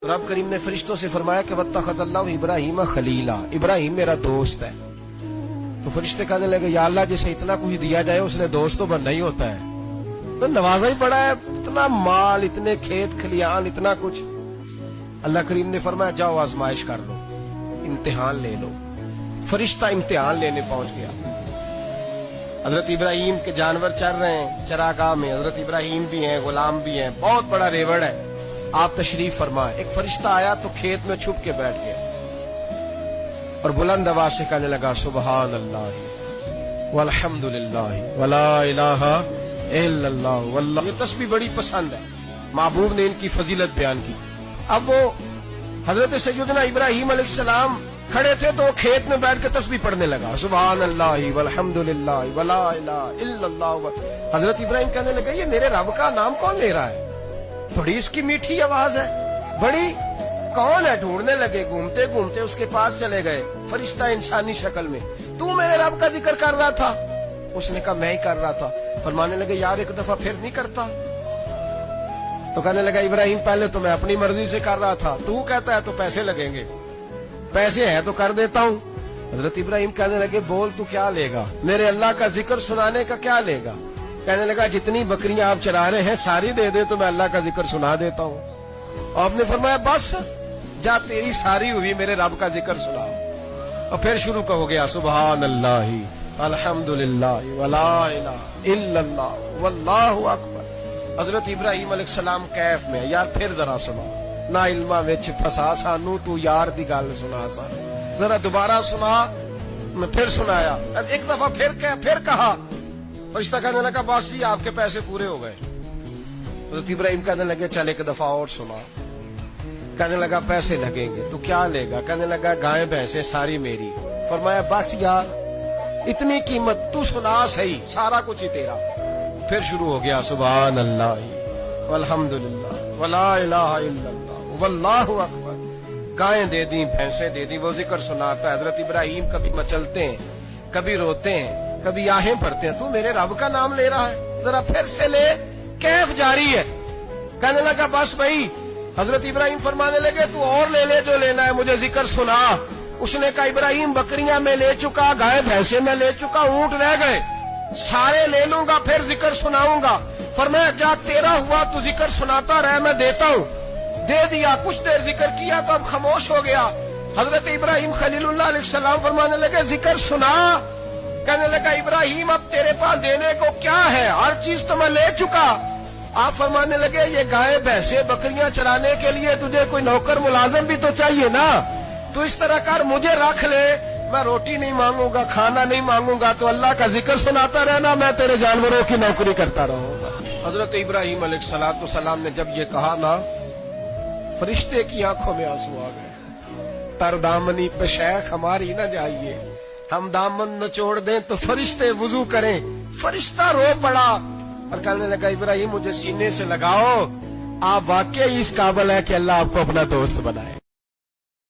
रब करीम ने फरिश्तों से फरमाया कि वत्तखज़ल्लाहु इब्राहीम खलीला, इब्राहिम मेरा दोस्त है। तो फरिश्ते कहने लगे या अल्लाह जिसे इतना कुछ दिया जाए उसने दोस्त तो बनना ही होता है, तो नवाजा ही पड़ा है, इतना माल, इतने खेत खलियान, इतना कुछ। अल्लाह करीम ने फरमाया जाओ आजमाइश कर लो, इम्तिहान ले लो। फरिश्ता इम्तिहान लेने पहुंच गया। हजरत इब्राहिम के जानवर चर रहे हैं चरागाह में, हजरत इब्राहिम भी हैं, गुलाम भी हैं, बहुत बड़ा रेवड़ है। आप तशरीफ फरमाए। एक फरिश्ता आया तो खेत में छुप के बैठ गया और बुलंद आवाज से कहने लगा सुबहान अल्लाह वल्हम्दुलिल्लाह वला इलाहा इल्लल्लाह वल्लाह। ये तस्बीह बड़ी पसंद है, महबूब ने इनकी फजीलत बयान की। अब वो हजरत सैयदना इब्राहिम अलैहिस्सलाम खड़े थे तो वो खेत में बैठ के तस्बीह पढ़ने लगा सुबहान अल्लाह वल्हम्दुलिल्लाह वला इलाहा इल्लल्लाह। हजरत इब्राहिम कहने लगे ये मेरे रब का नाम कौन ले रहा है, बड़ी इसकी मीठी आवाज है, बड़ी कौन है। ढूंढने लगे, घूमते घूमते उसके पास चले गए। फरिश्ता इंसानी शक्ल में, तू मेरे रब का जिक्र कर रहा था? उसने कहा मैं ही कर रहा था। फरमाने लगे यार एक दफा फिर नहीं करता? तो कहने लगा इब्राहिम पहले तो मैं अपनी मर्जी से कर रहा था, तू कहता है तो पैसे लगेंगे, पैसे है तो कर देता हूँ। हजरत इब्राहिम कहने लगे बोल तू क्या लेगा, मेरे अल्लाह का जिक्र सुनाने का क्या लेगा? कहने लगा जितनी बकरियां आप चरा रहे हैं सारी दे दे तो मैं अल्लाह का जिक्र सुना देता हूँ। आपने फरमाया बस जा तेरी सारी हुई, मेरे रब का जिक्र सुनाओ। और फिर शुरू हो गया सुबहान अल्लाह अल्हम्दुलिल्लाह वला इलाहा इल्लल्लाह वल्लाहु अकबर। हजरत इब्राहिम अलैहिस्सलाम कैफ में, यार फिर जरा सुना, ना इल्मा विच फसा सानू, तू यार दी गल सुना सा, जरा दोबारा सुना। मैं फिर सुनाया, एक दफा फिर कहा। फरिश्ता कहने लगा बस जी आपके पैसे पूरे हो गए। हज़रत इब्राहिम कहने लगे चल एक दफा और सुना। कहने लगा पैसे लगेंगे, तो क्या लेगा? कहने लगा गाय भैंसे सारी मेरी। फरमाया बस यार इतनी कीमत, तू सुना सही, सारा कुछ ही तेरा। फिर शुरू हो गया सुभान अल्लाह वल्हम्दुलिल्लाह वला इलाहा इल्लल्लाह वल्लाहु अकबर। गायें दे दी, भैंसे दे दी, वो जिक्र सुनाता है। हजरत इब्राहिम कभी मचलते हैं, कभी रोते हैं, कभी आहें भरते हैं, तू मेरे रब का नाम ले रहा है, जरा फिर से ले। कैफ जारी है। कहने लगा बस भाई। हजरत इब्राहिम फरमाने लगे तू और ले ले जो लेना है, मुझे जिक्र सुना। उसने कहा इब्राहिम बकरियां मैं ले चुका, गाय भैंसे मैं ले चुका, ऊंट रह गए, सारे ले लूंगा फिर जिक्र सुनाऊंगा। फरमाया जा तेरा हुआ तू जिक्र सुनाता रह, मैं देता हूँ। दे दिया, कुछ देर जिक्र किया तो अब खामोश हो गया। हजरत इब्राहिम खलीलुल्लाह अलैहिस्सलाम फरमाने लगे जिक्र सुना। कहने लगा इब्राहिम अब तेरे पास देने को क्या है, हर चीज तो मैं ले चुका। आप फरमाने लगे ये गाय भैंसे बकरियां चराने के लिए तुझे कोई नौकर मुलाजिम भी तो चाहिए ना, तो इस तरह कर मुझे रख ले, मैं रोटी नहीं मांगूंगा, खाना नहीं मांगूंगा, तो अल्लाह का जिक्र सुनाता रहना, मैं तेरे जानवरों की नौकरी करता रहूंगा। हजरत इब्राहिम अलैहिस्सलाम ने जब ये कहा ना, फरिश्ते की आंखों में आंसू आ गए। तरदामनी पे शेख हमारी ना जाइए, हम दामन नचोड़ दें तो फरिश्ते वुजू करें। फरिश्ता रो पड़ा और कहने लगा इब्राहिम मुझे सीने से लगाओ, आप वाकई इस काबिल है कि अल्लाह आपको अपना दोस्त बनाए।